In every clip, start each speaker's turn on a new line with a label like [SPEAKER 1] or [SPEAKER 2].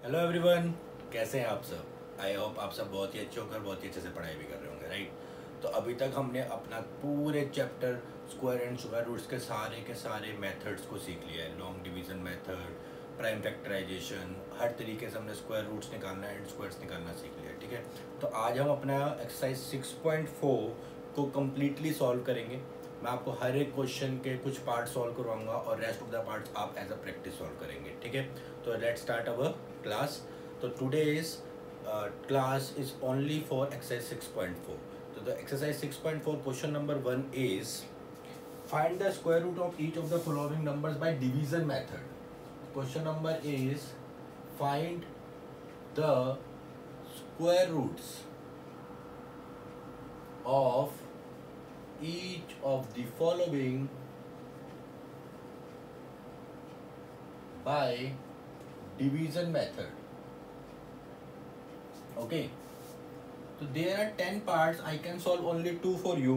[SPEAKER 1] Hello everyone, कैसे हैं आप सब। आई होप आप सब बहुत ही अच्छे होकर बहुत ही अच्छे से पढ़ाई भी कर रहे होंगे, राइट। तो अभी तक हमने अपना पूरे chapter square and square roots के सारे मेथड्स को सीख लिया है। Long division method, prime factorization, हर तरीके से हमने स्क्वायर रूट्स निकालना एंड स्क्वायर्स निकालना सीख लिया है, ठीक है। तो आज हम अपना एक्सरसाइज 6.4 को कम्प्लीटली सॉल्व करेंगे। मैं आपको हर एक क्वेश्चन के कुछ पार्ट सॉल्व करवाऊंगा और रेस्ट ऑफ द पार्ट्स आप एज अ प्रैक्टिस सॉल्व करेंगे, ठीक है। तो लेट्स स्टार्ट अवर क्लास। तो today's class is only for exercise 6.4. So the exercise 6.4 question number 1 is find the square root of each of the following numbers by division method. Question number is find the square roots of each of the following by division method. Okay, so there are 10 parts. I can solve only 2 for you.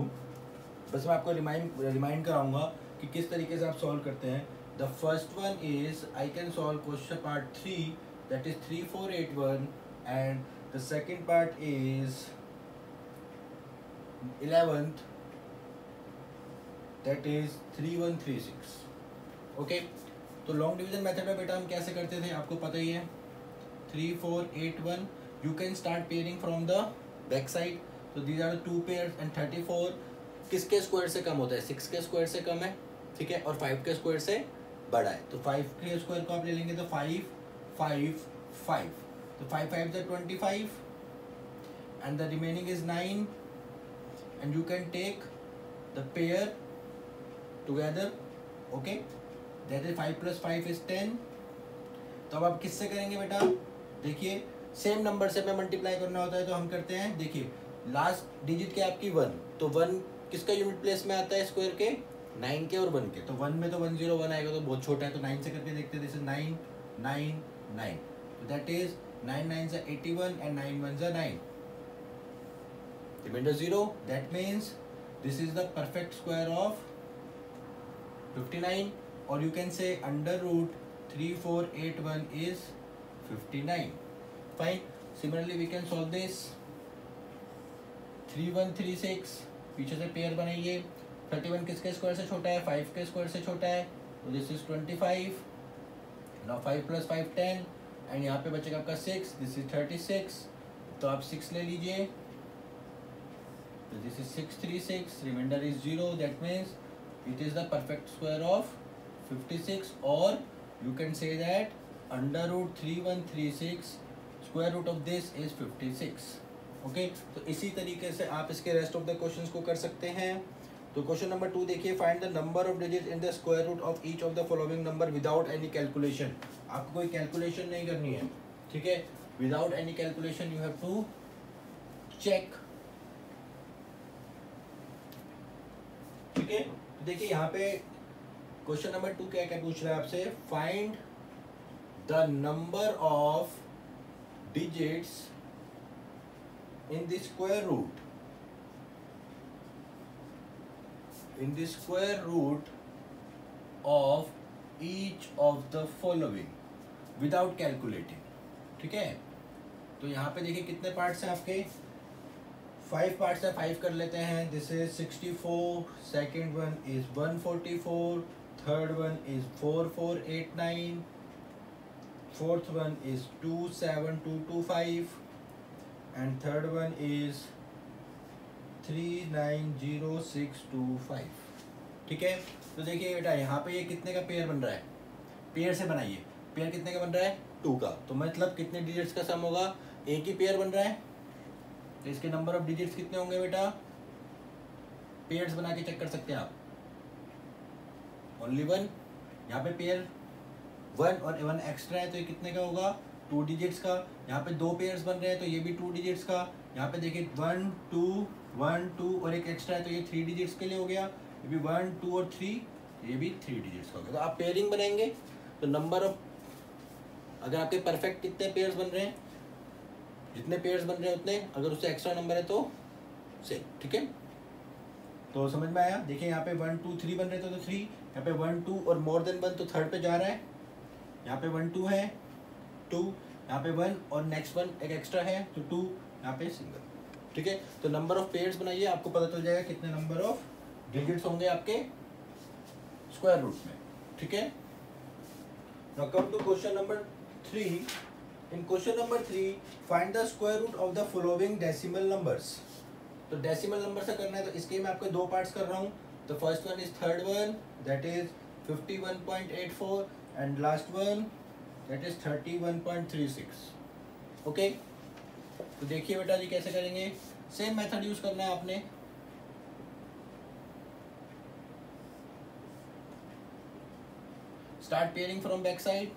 [SPEAKER 1] बस मैं आपको remind कराऊंगा कि किस तरीके से आप solve करते हैं. The first one is I can solve question part 3, that is 3481, and the second part is 11th, that is 3136. Okay, तो लॉन्ग डिवीजन मेथड में बेटा हम कैसे करते थे आपको पता ही है. 3481 you can start pairing from the back side. So these are the two pairs and 34 किसके स्क्वायर से कम होता है, 6 के स्क्वायर से कम है, ठीक है, और 5 के स्क्वायर से बड़ा है. तो 5 के स्क्वायर को आप ले लेंगे तो 5 5 5, तो 5 5 is 25 and the remaining is 9 and you can take the pair together. Okay, that is 5 plus 5 is 10. तो अब आप किससे करेंगे बेटा, देखिए सेम नंबर से हमें मल्टीप्लाई करना होता है तो हम करते हैं. देखिए लास्ट डिजिट क्या आपकी 1, तो 1 किसका यूनिट प्लेस में आता है स्क्वायर के, 9 के और 1 के. तो 1 में तो 101 आएगा तो बहुत छोटा है, तो 9 से करके देखते हैं. दिस इज 9 9 9, तो दैट इज 9 9 से 81 एंड 9 1 से 9, reminder 0. That means this is the perfect square of 59, और you can say under root 3481 is 59. Fine. Similarly, we can solve this. 3136 पीछे से पेयर बनाइए. 31 किसके स्क्वायर से छोटा है, 5 के स्क्वायर से छोटा है, तो this is 25. Now 5 plus 5 10 and यहाँ पे बचेगा आपका 6, दिस इज 36. तो आप 6 ले लीजिए, तो this is 636, reminder is 0. That means it is the perfect square of 56, और you can say that under root 3136 square root of this is 56. Okay, तो इसी तरीके से आप इसके रेस्ट ऑफ द क्वेश्चंस को कर सकते हैं. तो क्वेश्चन नंबर 2 देखिए, find the number of digit in the square root of each of the following number without any calculation. आपको कोई कैलकुलेशन नहीं करनी है, ठीक है. Without any calculation you have to check, ठीक है. तो देखिए यहाँ पे क्वेश्चन नंबर 2 क्या क्या पूछ रहा है आपसे, find the number of digits in the square root, in the square root of each of the following without calculating, ठीक है. तो यहाँ पे देखिए कितने पार्ट्स हैं आपके, 5 पार्ट्स है. 5 कर लेते हैं. This is 64, second one is 144, third one is 4489, fourth one is 27225 and third one is 390625, ठीक है. तो देखिए बेटा यहाँ पे ये कितने का पेयर बन रहा है, पेयर से बनाइए. पेयर कितने का बन रहा है, 2 का. तो मतलब कितने डिजिट्स का सम होगा, एक ही पेयर बन रहा है, तो इसके नंबर ऑफ डिजिट्स कितने होंगे बेटा, पेयर्स बना के चेक कर सकते हैं आप. ओनली 1, यहाँ पे पेयर 1 और 1 एक्स्ट्रा है तो ये कितने का होगा, 2 डिजिट्स का. यहाँ पे 2 पेयर्स बन रहे हैं तो ये भी 2 डिजिट्स का. यहाँ पे देखिए 1 2 1 2 और एक एक्स्ट्रा है तो ये 3 डिजिट्स के लिए हो गया. ये भी 1 2 और 3, ये भी 3 डिजिट्स का हो गया. तो आप पेयरिंग बनाएंगे तो नंबर ऑफ, अगर आपके परफेक्ट कितने पेयर्स बन रहे हैं, जितने पेयर्स बन रहे हैं उतने, अगर उससे एक्स्ट्रा नंबर है तो सेम, ठीक है. तो समझ में आया. देखिए यहाँ पे 1 2 3 बन रहे थे तो 3, यहाँ पे 1 2 और मोर देन 1 तो थर्ड पे जा रहा है. यहाँ पे 1 2 है 2, यहाँ पे 1 और नेक्स्ट 1 एक एक्स्ट्रा है तो 2, यहाँ पे सिंगल। ठीक है, तो नंबर ऑफ पेयर्स बनाइए, आपको पता चल जाएगा कितने नंबर ऑफ डिजिट्स होंगे आपके स्क्वायर रूट में। ठीक है, now come to question number 3। In question number 3 find the square root of the following decimal numbers. तो डेसिमल नंबर से करना है, तो इसके मैं आपको दो पार्ट्स कर रहा हूँ। The first one is third one, that is 51.84 and last one that is 31.36। Okay, तो देखिए बेटा जी कैसे करेंगे, सेम मेथड यूज करना है आपने। Start pairing from back side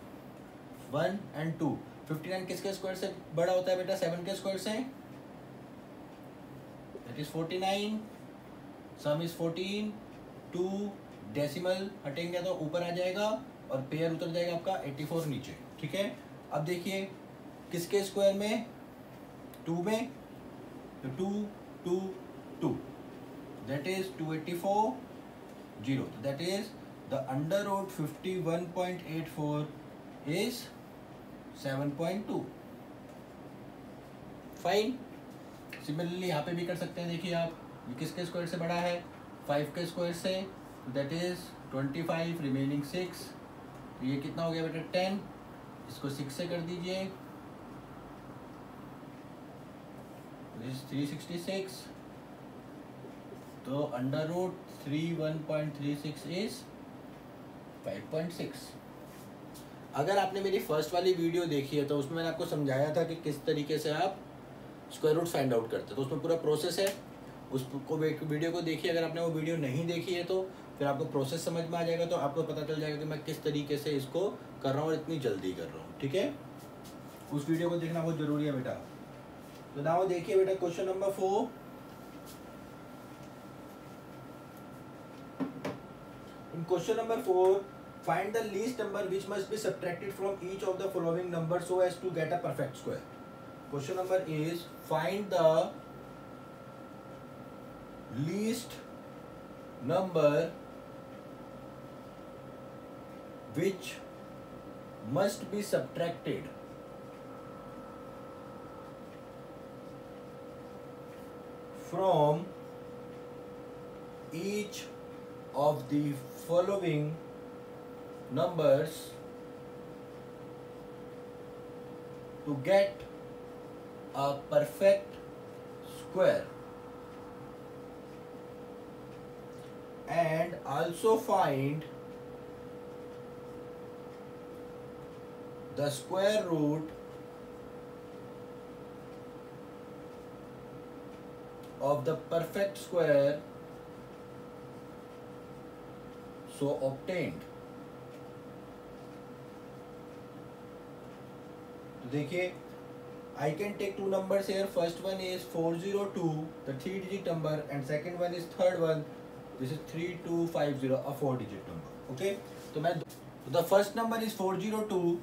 [SPEAKER 1] 1 and 2। 59 किसके स्क्वायर से बड़ा होता है बेटा, 7 के स्क्वायर से, that is 49, some is 14, 2 decimal हटेंगे तो ऊपर आ जाएगा और पेयर उतर जाएगा आपका 84 नीचे। ठीक है, अब देखिए किसके स्क्वायर में, 2 में, तो 2 2 2 दैट इज 284 0, तो that is the under root 51.84 is 7.2। Fine. Similarly यहाँ पे भी कर सकते हैं, देखिए आप, ये किसके स्क्वायर से बड़ा है, 5 के स्क्वायर से, तो दैट इज 25 रिमेनिंग 6, तो ये कितना हो गया बेटा 10, इसको 6 से कर दीजिए, दिस इज 366, तो अंडर रूट 31.36 इज 5.6। अगर आपने मेरी फर्स्ट वाली वीडियो देखी है तो उसमें मैंने आपको समझाया था कि किस तरीके से आप स्क्वायर रूट फाइंड आउट करते हैं, तो उसमें पूरा प्रोसेस है, उसको वीडियो को देखिए। अगर आपने वो वीडियो नहीं देखी है तो फिर आपको प्रोसेस समझ में आ जाएगा, तो आपको पता चल जाएगा कि मैं किस तरीके से इसको कर रहा हूँ और इतनी जल्दी कर रहा हूँ। ठीक है, उस वीडियो को देखना बहुत जरूरी है बेटा। तो नाउ देखिए बेटा question number 4। In question number 4 find the least number which must be subtracted from each of the following numbers so as to get a perfect square. Question number is find the least number which must be subtracted from each of the following numbers to get a perfect square, and also find the square root of the perfect square so obtained। तो देखिए I can take two numbers here. First one is 402, the 3-digit number, and second one is third one. This is 3250, a 4-digit number. Okay. तो मैं the first number is 402.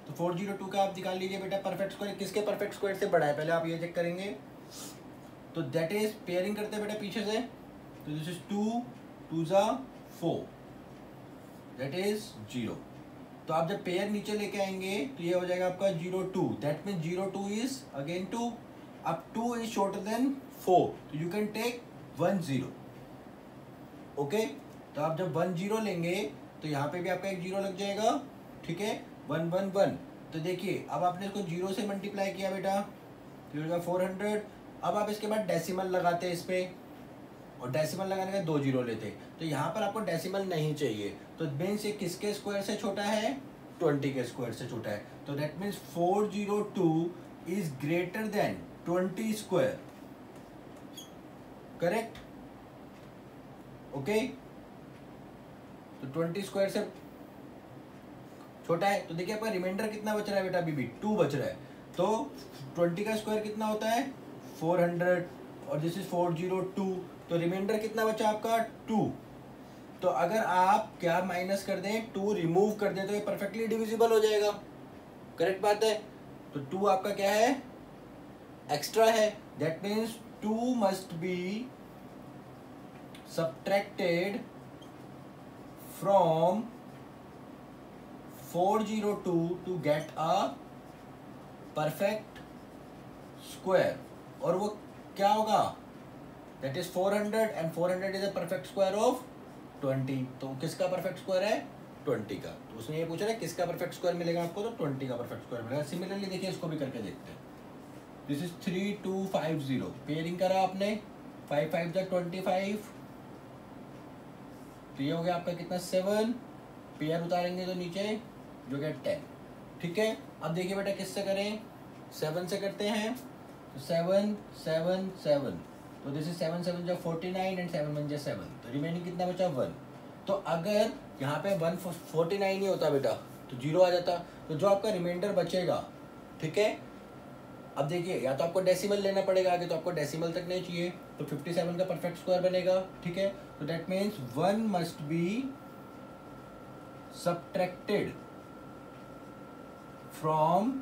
[SPEAKER 1] तो 402 का आप निकाल लीजिए बेटा परफेक्ट स्क्वायर। किसके परफेक्ट स्क्वायर से बड़ा है पहले आप ये चेक करेंगे। तो दैट इज पेयरिंग करते हैं बेटा पीछे से, तो दिस इज 2 2 4, दैट इज 0। तो आप जब पेयर नीचे लेके आएंगे तो ये हो जाएगा आपका 02, दैट मीन 02 इज अगेन 2। अब 2 इज शॉर्टर देन 4, तो यू कैन टेक 1 0। ओके, तो आप जब 1 0 लेंगे तो यहाँ पे भी आपका एक 0 लग जाएगा। ठीक है, 1 1 1। तो देखिए अब आपने इसको 0 से मल्टीप्लाई किया बेटा, तो ये 400। अब आप इसके बाद डेसिमल लगाते हैं इस पे, और डेसिमल लगाने का 2 0 लेते, तो यहाँ पर आपको डेसिमल नहीं चाहिए। तो मीन्स ये किसके स्क्वायर से छोटा है, 20 के स्क्वायर से छोटा है। तो that means 402 is greater than 20 square. Correct. Okay, तो 20 स्क्वायर से छोटा है। तो देखिए आपका रिमाइंडर कितना बच रहा है बेटा, अभी भी 2 बच रहा है। तो 20 का स्क्वायर कितना होता है 400, और दिस इज 402, तो रिमाइंडर कितना बचा आपका 2। तो अगर आप क्या माइनस कर दें, 2 रिमूव कर दें, तो ये परफेक्टली डिविजिबल हो जाएगा। करेक्ट बात है। तो 2 आपका क्या है, एक्स्ट्रा है, that means 2 must be subtracted from 402 to get a perfect square, और वो क्या होगा, that is 400 and 400 is a perfect square of 20। तो किसका परफेक्ट स्क्वायर है, 20 का। तो उसने ये पूछा ना किसका परफेक्ट स्क्वायर मिलेगा आपको, तो 20 का परफेक्ट स्क्वायर मिलेगा। सिमिलरली देखिए इसको भी करके देखते हैं। दिस इज 3250, पेयरिंग करा आपने, 5 5 जा 25, तो ये हो गया आपका कितना 7, पेयर उतारेंगे तो नीचे जो गया 10। ठीक है, अब देखिए बेटा किससे करें, 7 से करते हैं, तो 7 7 7, तो दिस इज 7 7 जा 49 एंड 7 1 जा 7, तो रिमेनिंग कितना बचा 1। तो अगर यहाँ पे 149 ही होता बेटा तो 0 आ जाता, तो जो आपका रिमाइंडर बचेगा, ठीक है, अब देखिए या तो आपको डेसिमल लेना पड़ेगा आगे, तो आपको डेसिमल तक नहीं चाहिए, तो 57 का परफेक्ट स्क्वायर बनेगा। ठीक है, तो that means 1 must be subtracted from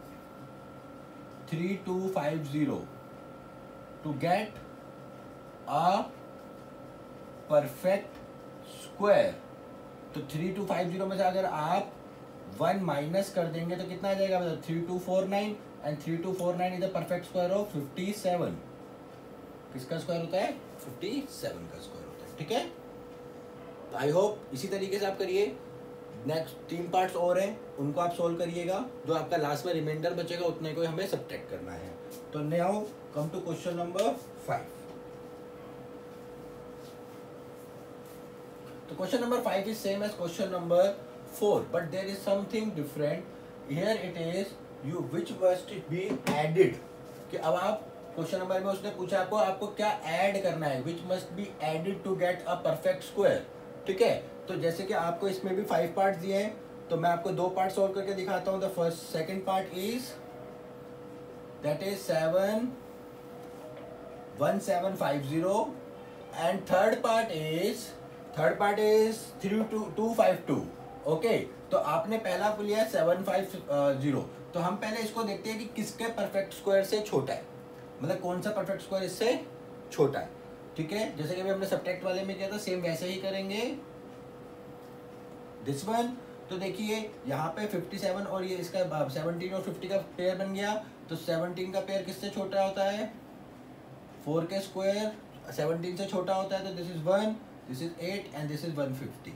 [SPEAKER 1] 3250 to get a perfect square. तो 3250 में से अगर आप 1 माइनस कर देंगे तो कितना आ जाएगा, 3249, and 3249 is the perfect square of 57। किसका स्क्वायर होता है, 57 का स्क्वायर होता है। ठीक है, तो आई होप इसी तरीके से आप करिए। नेक्स्ट 3 पार्ट्स और हैं, उनको आप सोल्व करिएगा, जो आपका लास्ट में रिमाइंडर बचेगा उतने को हमें सब्ट्रैक्ट करना है। तो now come to question number 5। तो question number 5 is same as question number 4, but there is something different. Here it is you which must be added, कि अब आप क्वेश्चन नंबर में उसने पूछा आपको क्या ऐड करना है, which must be added to get a perfect square। ठीक है, तो जैसे कि आपको इसमें भी 5 पार्ट्स दिए हैं, तो मैं आपको 2 पार्ट सॉल्व करके दिखाता हूँ। The first second part is that is 7 1750 and third part is 3252। Okay, तो आपने पहला को लिया 750, तो हम पहले इसको देखते हैं कि किसके परफेक्ट स्क्वायर से छोटा है, मतलब कौन सा परफेक्ट स्क्वायर इससे छोटा है। ठीक है, जैसे कि अभी हमने सब्ट्रैक्ट वाले में किया था, सेम वैसे ही करेंगे दिस वन। तो देखिए यहाँ पे 57 और ये इसका 17 और 50 का पेयर बन गया, तो 17 का पेयर किससे छोटा होता है, 4 के स्क्वायर 17 से छोटा होता है, तो this is 1, this is 8 and this is 150।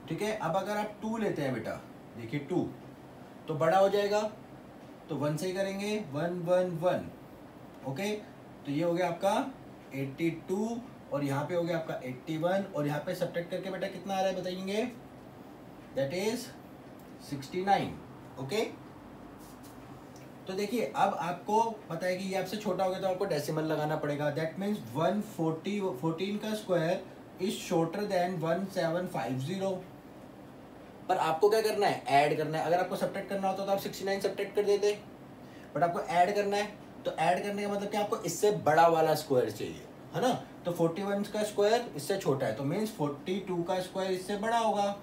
[SPEAKER 1] ठीक है, अब अगर आप 2 लेते हैं बेटा, देखिए 2 तो बड़ा हो जाएगा, तो 1 से ही करेंगे, 1 1 1। ओके, तो ये हो गया आपका 82 और यहाँ पे हो गया आपका 81, और यहाँ पे सब्ट्रैक्ट करके बेटा कितना आ रहा है बताइए, दैट इज 69। ओके, तो देखिए अब आपको पता है कि ये आपसे छोटा हो गया तो आपको डेसिमल लगाना पड़ेगा। दैट मीन्स 14 का स्क्वायर इज शॉर्टर देन 1750। पर आपको क्या करना है, ऐड करना है। अगर आपको सब्ट्रैक्ट करना होता तो आप 69 सब्ट्रैक्ट कर देते, बट आपको ऐड करना है, तो ऐड करने का मतलब कि आपको इससे बड़ा वाला स्क्वायर चाहिए, है ना। तो 41 का स्क्वायर इससे छोटा है, तो मीन्स 42 का स्क्वायर इससे बड़ा होगा।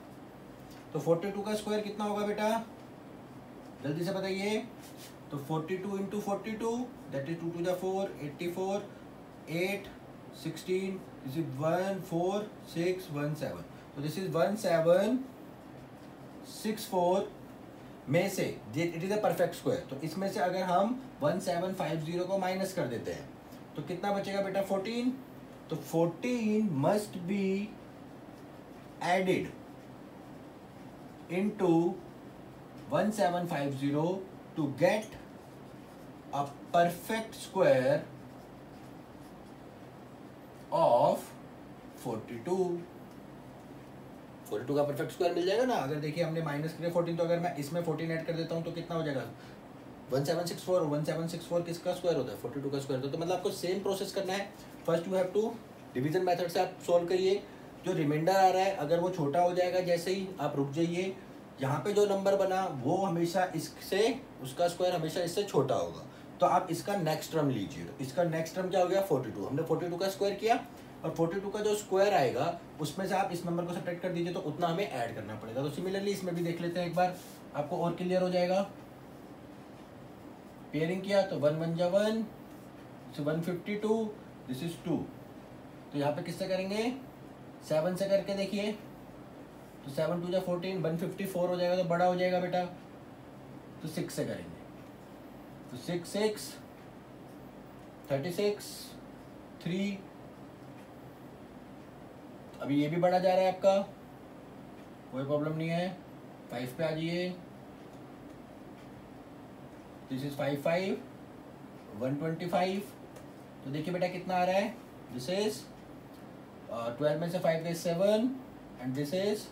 [SPEAKER 1] तो 42 का स्क्वायर कितना होगा बेटा, जल्दी से बताइए। तो 42 इंटू 42 दैट इज 2 2 जा 4, 84, 8 16, दिस इज 14617, तो दिस इज 1764 में से it is a perfect square. तो इसमें से अगर हम 1750 को माइनस कर देते हैं तो कितना बचेगा बेटा, 14। तो 14 must be added into 1750 to get a perfect square of 42 का परफेक्ट स्क्वायर मिल जाएगा ना। अगर देखिए हमने माइनस किया 14, तो अगर मैं इसमें 14 ऐड कर देता हूँ तो कितना हो जाएगा, 1764। 1764 किसका स्क्वायर होता है, 42 का स्क्वायर होता है। तो मतलब आपको सेम प्रोसेस करना है। First you have to division method से आप सोल्व करिए। जो रिमाइंडर आ रहा है अगर वो छोटा हो जाएगा, जैसे ही आप रुक जाइए, यहाँ पे जो नंबर बना वो हमेशा इससे, उसका स्क्वायर हमेशा इससे छोटा होगा। तो आप इसका नेक्स्ट टर्म लीजिए। तो इसका नेक्स्ट टर्म क्या हो गया, 42। हमने 42 का स्क्वायर किया और 42 का जो स्क्वायर आएगा उसमें से आप इस नंबर को सब्ट्रैक्ट कर दीजिए, तो उतना हमें ऐड करना पड़ेगा। तो सिमिलरली इसमें भी देख लेते हैं एक बार, आपको और क्लियर हो जाएगा। पेयरिंग किया तो 1 1 जा 1, 152, दिस इज 2। तो यहाँ पे किससे करेंगे, 7 से करके देखिए, तो 7 2 जा 14, 154 हो जाएगा, तो बड़ा हो जाएगा बेटा। तो 6 से करेंगे, तो 6 6 36 3, अभी ये भी बढ़ा जा रहा है आपका, कोई प्रॉब्लम नहीं है। 5 पे आ जाइए, दिस इज 5 5 125। तो देखिए बेटा कितना आ रहा है, दिस इज 12 में से 5 गए 7 एंड दिस इज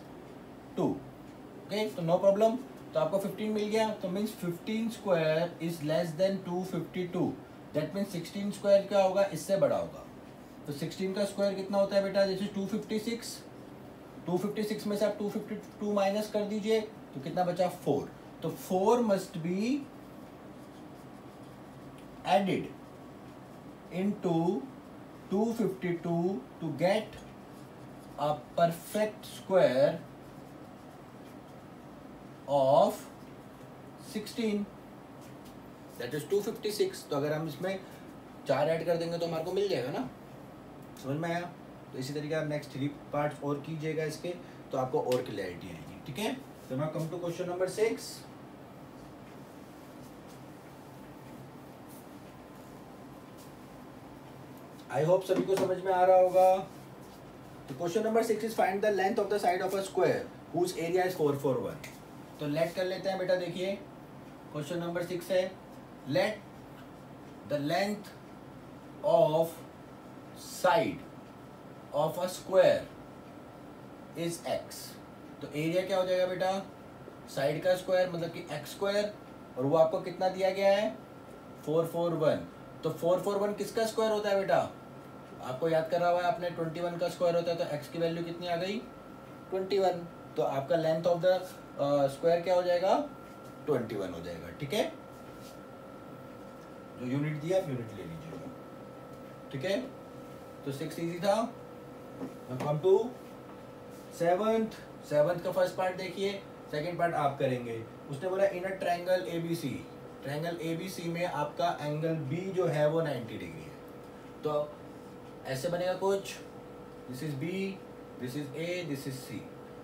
[SPEAKER 1] 2। ओके, तो नो प्रॉब्लम। तो आपको 15 मिल गया, तो means 15 square is less than 252। That means 16 square क्या होगा, इससे बड़ा होगा। तो 16 का स्क्वायर कितना होता है बेटा, जैसे 256। 256 में से आप 252 माइनस कर दीजिए, तो कितना बचा 4। तो 4 must be added into 252 to get a perfect square of 16, that is 256। तो अगर हम इसमें 4 ऐड कर देंगे तो हमारे को मिल जाएगा ना, समझ में आया। तो इसी तरीके आप नेक्स्ट 3 पार्ट्स और कीजिएगा इसके, तो आपको और क्लैरिटी आएगी। ठीक है, तो now come to question number 6। I hope सभी को समझ में आ रहा होगा। तो question number 6 is find the length of the side of a square whose area is 441। तो लेट कर लेते हैं बेटा, देखिए क्वेश्चन नंबर 6 है, let the length of side of a square is x। तो एरिया क्या हो जाएगा बेटा, साइड का स्क्वायर मतलब कि x स्क्वायर, और वो आपको कितना दिया गया है 441। तो 441 किसका स्क्वायर होता है बेटा, आपको याद करा हुआ है आपने, 21 का स्क्वायर होता है। तो x की वैल्यू कितनी आ गई 21। तो आपका लेंथ ऑफ द स्क्वायर क्या हो जाएगा 21 हो जाएगा। ठीक है, जो यूनिट दिया आप यूनिट ले लीजिएगा। ठीक है, तो 6 इजी था। कम टू 7th का फर्स्ट पार्ट देखिए, सेकंड पार्ट आप करेंगे। उसने बोला in a triangle ABC, triangle ABC में आपका एंगल बी जो है वो 90 डिग्री है। तो ऐसे बनेगा कुछ, this is B, this is A, this is C,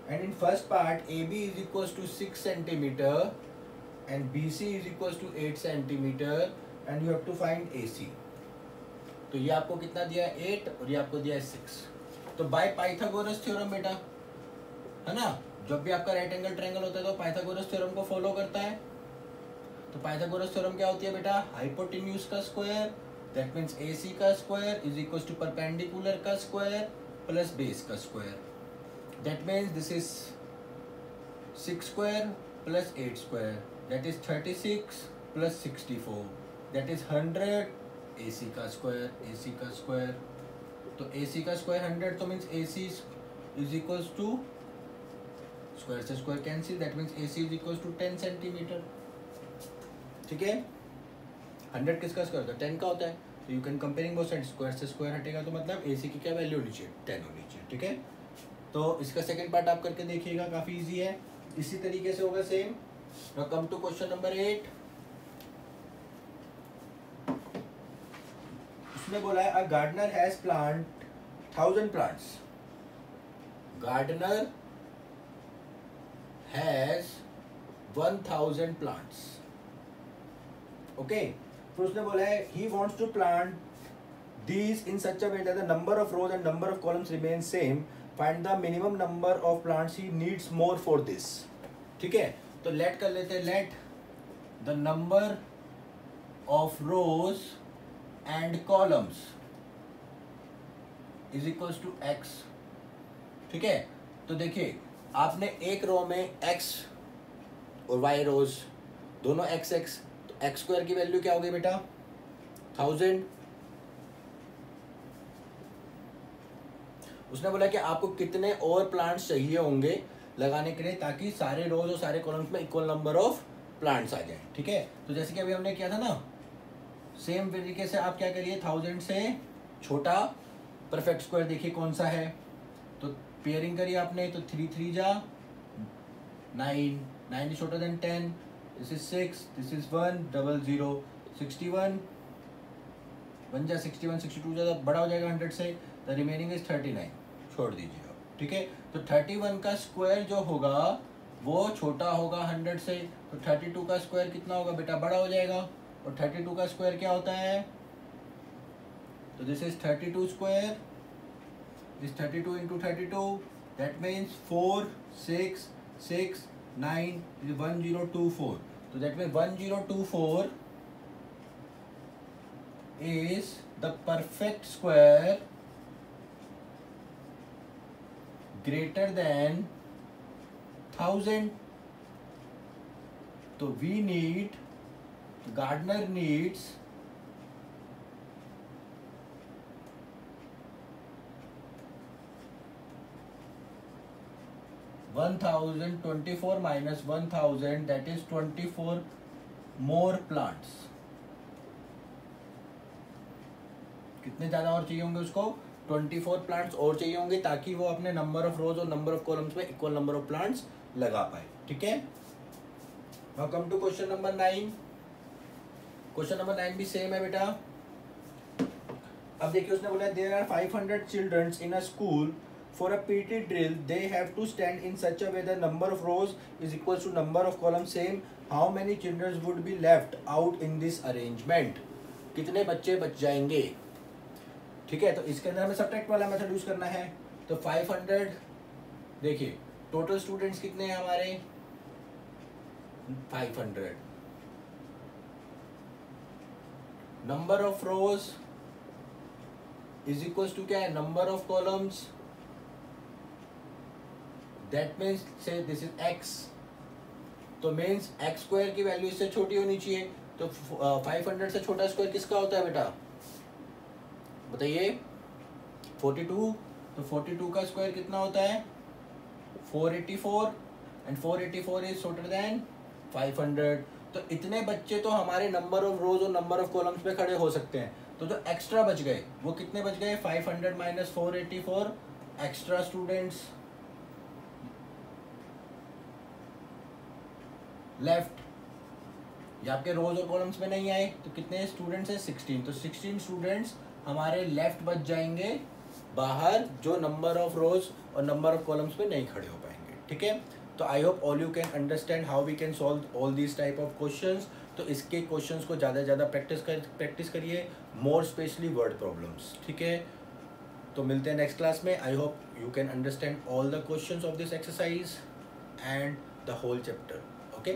[SPEAKER 1] and in first part A B is equal to 6 centimeter and B C is equal to 8 centimeter and you have to find A C. तो ये आपको कितना दिया है 8 और ये आपको दिया है 6। तो बाय पाइथागोरस थ्योरम बेटा, है ना, जब भी आपका राइट एंगल ट्रायंगल होता है तो पाइथागोरस थ्योरम को फॉलो करता है। तो पाइथागोरस थ्योरम क्या होती है बेटा, हाइपोटेन्यूज का स्क्वायर, दैट मींस AC का square is equal to perpendicular का स्क्वायर प्लस बेस का square. That means this is 6 square plus 8 square, that is 36 plus 64, that is 100 AC का स्क्वायर, AC का स्क्वायर। तो AC का square 100, तो means AC is equal to square से square cancel, that means AC is equal to 10 centimeter. ठीक है, 100 किसका square होता है 10 का होता है। तो you can comparing both side, square से स्क्वायर हटेगा तो मतलब AC की क्या वैल्यू होनी चाहिए 10 होनी चाहिए। ठीक है, तो इसका सेकंड पार्ट आप करके देखिएगा, काफी इजी है, इसी तरीके से होगा same. Now come to question number 8। उसने बोला है a gardener has plant 1000 plants, gardener has 1000 plants. Okay, फिर उसने बोला है he wants to plant these in such a way that the number of rows and number of columns remain same. Find the minimum number of plants he needs more for this. ठीक है, तो late कर लेते हैं, let the number of rows and columns is equal to x। ठीक है, तो देखिए आपने एक रो में x और y रोज दोनों x x, तो x स्क्वायर की वैल्यू क्या होगी बेटा 1000। उसने बोला कि आपको कितने और प्लांट्स चाहिए होंगे लगाने के लिए ताकि सारे रोज और सारे कॉलम्स में इक्वल नंबर ऑफ प्लांट्स आ जाए। ठीक है, तो जैसे कि अभी हमने किया था ना, सेम तरीके से आप क्या करिए 1000 से छोटा परफेक्ट स्क्वायर देखिए कौन सा है, तो पेयरिंग करिए आपने। तो 3 3 जा 9, 9 इज छोटा than 10, this is 6, this is 1 0 0 61 बन जा 61, 62 ज़्यादा बड़ा हो जाएगा 100 से, द रिमेनिंग इज 39, छोड़ दीजिएगा। ठीक है, तो 31 का स्क्वायर जो होगा वो छोटा होगा 100 से, तो 32 का स्क्वायर कितना होगा बेटा बड़ा हो जाएगा, और 32 का स्क्वायर क्या होता है? तो this is 32 square is 32 into 32, that means 4 6 6 9 is 1024. So that means 1024 is the perfect square greater than 1000. So Gardner needs 1024 minus 1000, that is 24 more plants. कितने ज़्यादा और चाहिए होंगे उसको? 24 प्लांट्स और चाहिए होंगे ताकि वो अपने नंबर ऑफ रोज और नंबर ऑफ कॉलम्स में इक्वल नंबर ऑफ प्लांट्स लगा पाए. ठीक है. Now come to question number 9. Question number 9 भी सेम है बेटा. अब देखिए उसने बोला there are 500 childrens in a school. For a PT drill, they have to stand in such a way the number of rows is equal to number of columns same. How many children would be left out in this arrangement? कितने बच्चे बच जाएंगे? ठीक है. तो इसके अंदर हमें सब्ट्रैक्ट वाला मेथड यूज करना है. तो 500 देखिए टोटल स्टूडेंट्स कितने हैं हमारे? 500. Number of rows is equal to क्या है? Number of columns. That means say this is x. तो मीन्स x स्क्वायर की वैल्यू इससे छोटी होनी चाहिए. तो 500 से छोटा स्क्वायर किसका होता है बेटा? बताइए. 42. तो 42 का स्क्वायर कितना होता है? 484. And 484 is shorter than 500. तो इतने बच्चे तो हमारे नंबर ऑफ रोज और नंबर ऑफ कॉलम्स पे खड़े हो सकते हैं. तो जो एक्स्ट्रा बच गए वो कितने बच गए? 500 माइनस 484 एक्स्ट्रा स्टूडेंट्स लेफ्ट. ये आपके रोज और कॉलम्स में नहीं आए तो कितने स्टूडेंट्स हैं? 16. तो 16 स्टूडेंट्स हमारे लेफ्ट बच जाएंगे बाहर, जो नंबर ऑफ रोज और नंबर ऑफ कॉलम्स में नहीं खड़े हो पाएंगे. ठीक है. तो I hope all you can understand how we can solve all this type of questions. तो इसके क्वेश्चंस को ज़्यादा से ज़्यादा प्रैक्टिस करिए, मोर स्पेशली वर्ड प्रॉब्लम्स. ठीक है. तो मिलते हैं नेक्स्ट क्लास में. I hope you can understand all the questions of this exercise and the whole chapter. Okay.